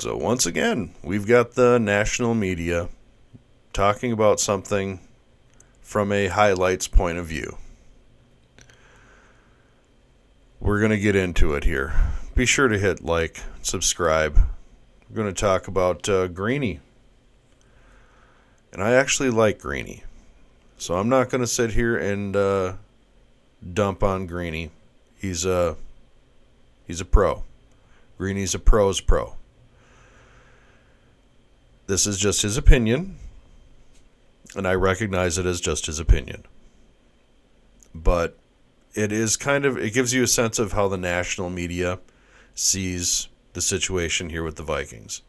So once again, we've got the national media talking about something from a highlights point of view. We're going to get into it here. Be sure to hit like, subscribe. We're going to talk about Greeny. And I actually like Greeny. So I'm not going to sit here and dump on Greeny. He's a pro. Greeny's a pro's pro. This is just his opinion, and I recognize it as just his opinion. But it gives you a sense of how the national media sees the situation here with the Vikings.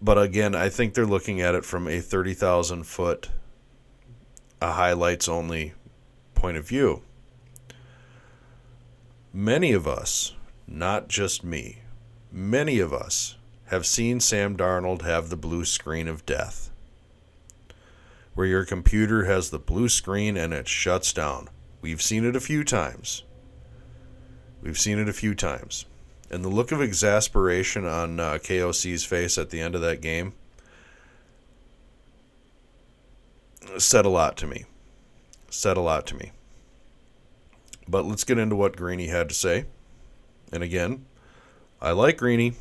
But again, I think they're looking at it from a 30,000 foot, a highlights only point of view. Many of us, not just me, many of us have seen Sam Darnold have the blue screen of death, where your computer has the blue screen and it shuts down. We've seen it a few times. And the look of exasperation on KOC's face at the end of that game said a lot to me. But let's get into what Greeny had to say. And again, I like Greeny.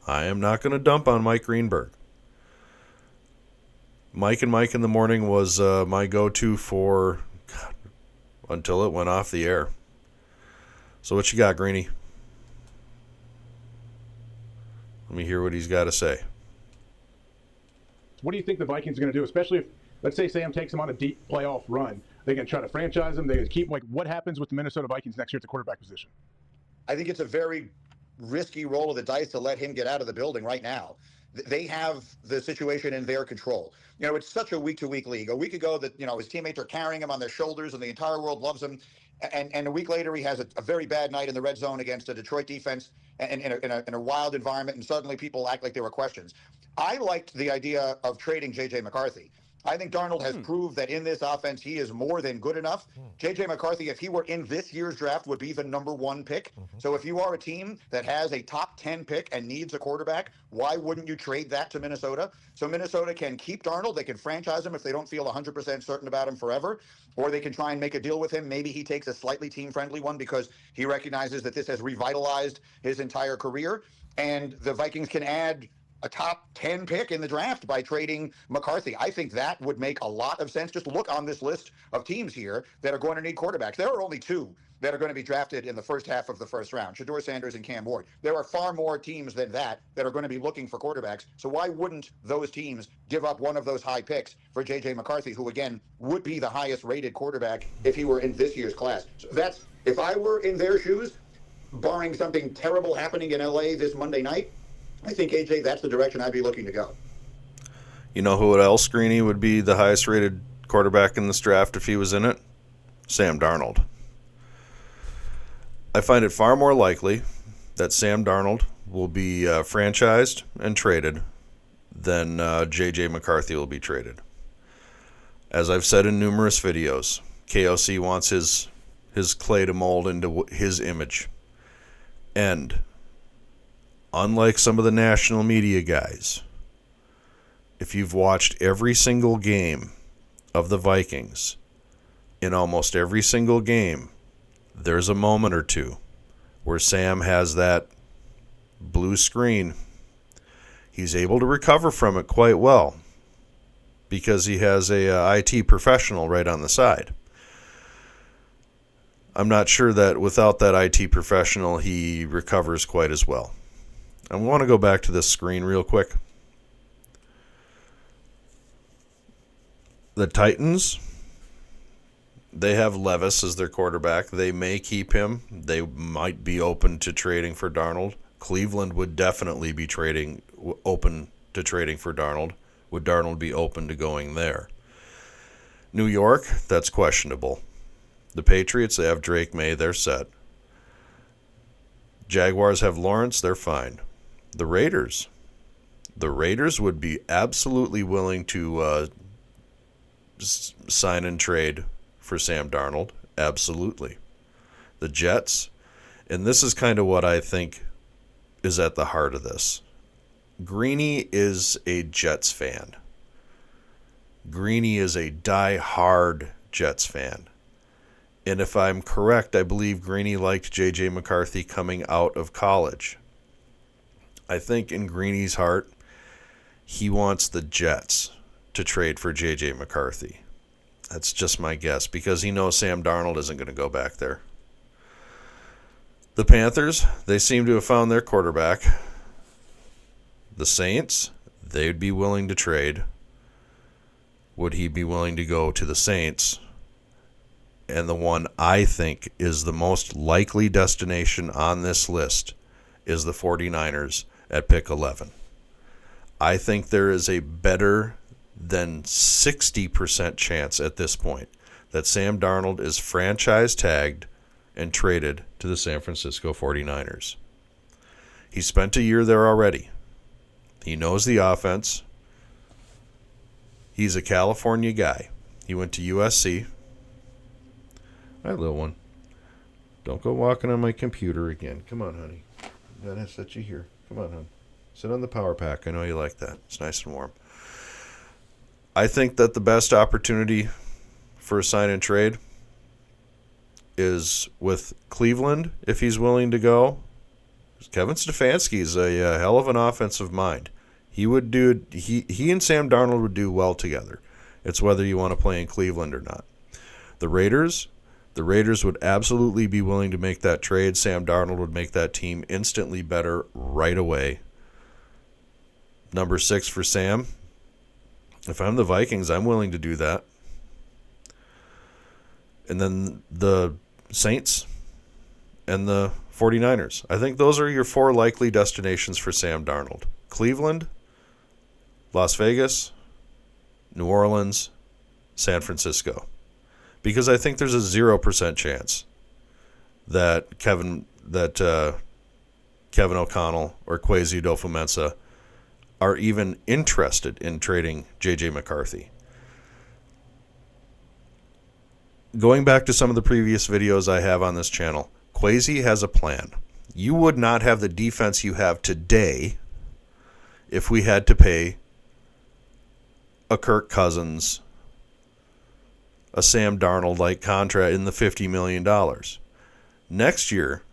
I am not going to dump on Mike Greenberg. Mike and Mike in the Morning was my go-to for until it went off the air. So what you got, Greeny? Let me hear what he's got to say. What do you think the Vikings are going to do, especially if, let's say, Sam takes them on a deep playoff run? They can try to franchise them. They can keep, what happens with the Minnesota Vikings next year at the quarterback position? I think it's a very risky roll of the dice to let him get out of the building right now. They have the situation in their control. It's such a week-to-week league. A week ago, that his teammates are carrying him on their shoulders, and the entire world loves him. And a week later, he has a very bad night in the red zone against a Detroit defense and in a wild environment, and suddenly people act like there were questions. I liked the idea of trading JJ McCarthy. I think Darnold has proved that in this offense, he is more than good enough. JJ McCarthy, if he were in this year's draft, would be the number one pick. So if you are a team that has a top 10 pick and needs a quarterback, why wouldn't you trade that to Minnesota? So Minnesota can keep Darnold. They can franchise him if they don't feel 100% certain about him forever, or they can try and make a deal with him. Maybe he takes a slightly team-friendly one because he recognizes that this has revitalized his entire career, and the Vikings can add a top 10 pick in the draft by trading McCarthy. I think that would make a lot of sense. Just look on this list of teams here that are going to need quarterbacks. There are only two that are going to be drafted in the first half of the first round, Shedeur Sanders and Cam Ward. There are far more teams than that are going to be looking for quarterbacks. So why wouldn't those teams give up one of those high picks for JJ McCarthy, who again would be the highest rated quarterback if he were in this year's class? So that's, if I were in their shoes, barring something terrible happening in LA this Monday night, I think, AJ, that's the direction I'd be looking to go. You know who else, Greeny, would be the highest rated quarterback in this draft if he was in it? Sam Darnold. I find it far more likely that Sam Darnold will be franchised and traded than JJ McCarthy will be traded. As I've said in numerous videos, KOC wants his clay to mold into his image. And unlike some of the national media guys, if you've watched every single game of the Vikings, in almost every single game, there's a moment or two where Sam has that blue screen. He's able to recover from it quite well because he has a IT professional right on the side. I'm not sure that without that IT professional, he recovers quite as well. I want to go back to this screen real quick. The Titans, they have Levis as their quarterback. They may keep him. They might be open to trading for Darnold. Cleveland would definitely be open to trading for Darnold. Would Darnold be open to going there? New York, that's questionable. The Patriots, they have Drake May. They're set. Jaguars have Lawrence. They're fine. The Raiders would be absolutely willing to sign and trade for Sam Darnold. Absolutely. The Jets, and this is kind of what I think is at the heart of this. Greeny is a Jets fan. Greeny is a die-hard Jets fan. And if I'm correct, I believe Greeny liked JJ McCarthy coming out of college. I think in Greeny's heart, he wants the Jets to trade for JJ McCarthy. That's just my guess, because he knows Sam Darnold isn't going to go back there. The Panthers, they seem to have found their quarterback. The Saints, they'd be willing to trade. Would he be willing to go to the Saints? And the one I think is the most likely destination on this list is the 49ers at pick 11. I think there is a better than 60% chance at this point that Sam Darnold is franchise tagged and traded to the San Francisco 49ers. He spent a year there already. He knows the offense. He's a California guy. He went to USC. Hi, little one. Don't go walking on my computer again. Come on, honey. Gotta set you here. Come on, hon. Sit on the power pack. I know you like that. It's nice and warm. I think that the best opportunity for a sign and trade is with Cleveland, if he's willing to go. Kevin Stefanski is a hell of an offensive mind. He and Sam Darnold would do well together. It's whether you want to play in Cleveland or not. The Raiders would absolutely be willing to make that trade. Sam Darnold would make that team instantly better right away. Number 6 for Sam. If I'm the Vikings, I'm willing to do that. And then the Saints and the 49ers. I think those are your 4 likely destinations for Sam Darnold. Cleveland, Las Vegas, New Orleans, San Francisco. Because I think there's a 0% chance that Kevin O'Connell or Kwesi Adofo-Mensah are even interested in trading JJ McCarthy. Going back to some of the previous videos I have on this channel, Kwesi has a plan. You would not have the defense you have today if we had to pay a Kirk Cousins, a Sam Darnold-like contract in the $50 million. Next year,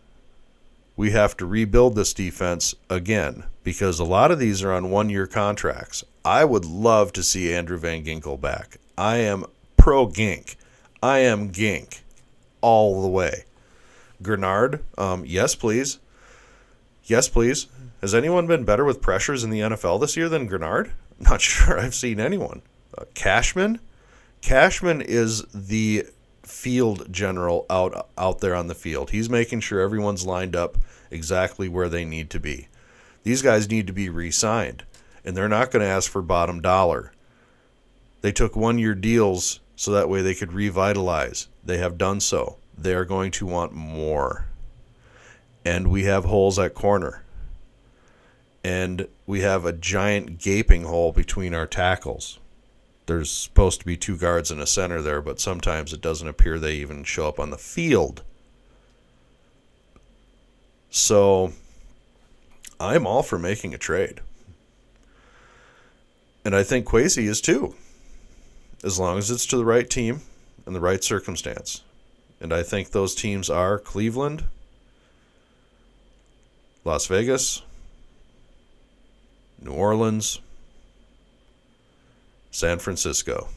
we have to rebuild this defense again because a lot of these are on one-year contracts. I would love to see Andrew Van Ginkel back. I am pro-Gink. I am Gink all the way. Grenard, yes, please. Yes, please. Has anyone been better with pressures in the NFL this year than Grenard? Not sure I've seen anyone. Cashman? Cashman is the field general out there on the field. He's making sure everyone's lined up exactly where they need to be. These guys need to be re-signed, and they're not going to ask for bottom dollar. They took one-year deals so that way they could revitalize. They have done so. They are going to want more. And we have holes at corner. And we have a giant gaping hole between our tackles. There's supposed to be 2 guards and a center there, but sometimes it doesn't appear they even show up on the field. So I'm all for making a trade. And I think Kwesi is too, as long as it's to the right team and the right circumstance. And I think those teams are Cleveland, Las Vegas, New Orleans, San Francisco.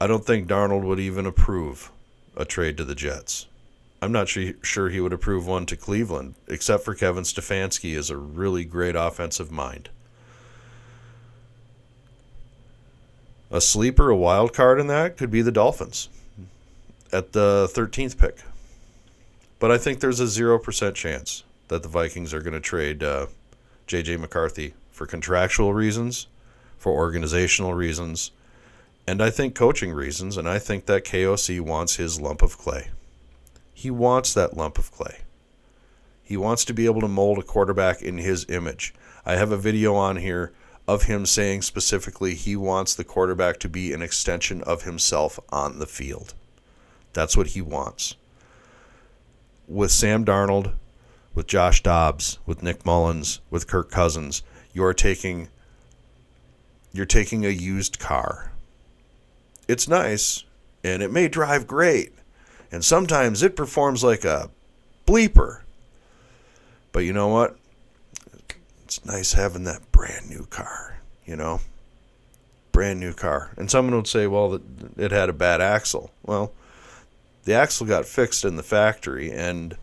I don't think Darnold would even approve a trade to the Jets. I'm not sure he would approve one to Cleveland, except for Kevin Stefanski is a really great offensive mind. A sleeper, a wild card in that could be the Dolphins at the 13th pick. But I think there's a 0% chance that the Vikings are going to trade JJ McCarthy for contractual reasons, for organizational reasons, and I think coaching reasons, and I think that KOC wants his lump of clay. He wants that lump of clay. He wants to be able to mold a quarterback in his image. I have a video on here of him saying specifically he wants the quarterback to be an extension of himself on the field. That's what he wants. With Sam Darnold, with Josh Dobbs, with Nick Mullins, with Kirk Cousins. You're taking a used car. It's nice, and it may drive great, and sometimes it performs like a bleeper. But you know what? It's nice having that brand new car, brand new car. And someone would say, well, it had a bad axle. Well, the axle got fixed in the factory, and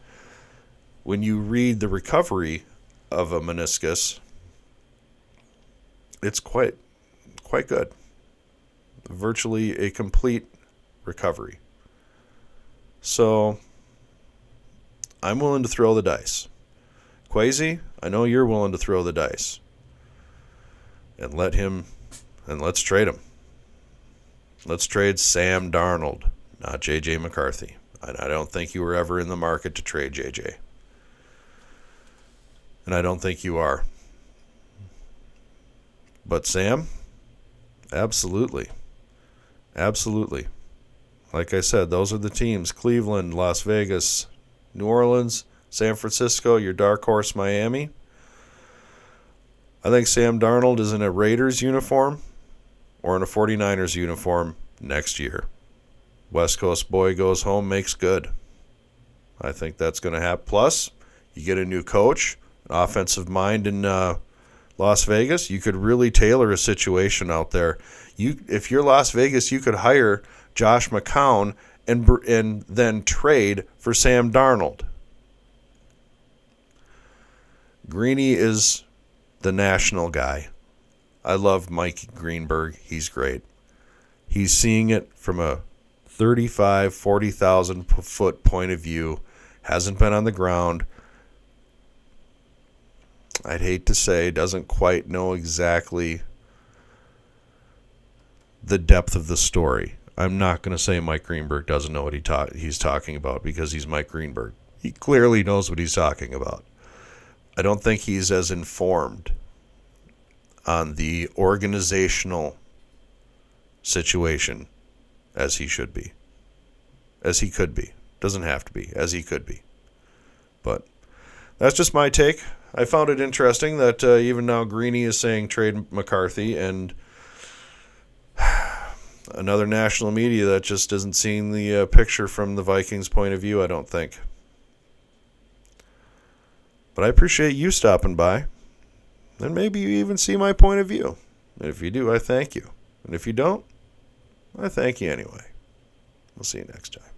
when you read the recovery of a meniscus, it's quite good. Virtually a complete recovery. So I'm willing to throw the dice. Quasi, I know you're willing to throw the dice. And let's trade him. Let's trade Sam Darnold, not JJ McCarthy. And I don't think you were ever in the market to trade JJ. And I don't think you are. But Sam, absolutely. Absolutely. Like I said, those are the teams. Cleveland, Las Vegas, New Orleans, San Francisco, your dark horse Miami. I think Sam Darnold is in a Raiders uniform or in a 49ers uniform next year. West Coast boy goes home, makes good. I think that's going to happen. Plus, you get a new coach, an offensive mind in Las Vegas. You could really tailor a situation out there. If you're Las Vegas, you could hire Josh McCown and then trade for Sam Darnold. Greeny is the national guy. I love Mike Greenberg. He's great. He's seeing it from a 35, 40,000 foot point of view. Hasn't been on the ground. I'd hate to say doesn't quite know exactly the depth of the story. I'm not going to say Mike Greenberg doesn't know what he's talking about because he's Mike Greenberg. He clearly knows what he's talking about. I don't think he's as informed on the organizational situation as he should be. As he could be. Doesn't have to be. As he could be. But that's just my take. I found it interesting that even now Greeny is saying trade McCarthy, and another national media that just isn't seeing the picture from the Vikings' point of view, I don't think. But I appreciate you stopping by. And maybe you even see my point of view. And if you do, I thank you. And if you don't, I thank you anyway. We'll see you next time.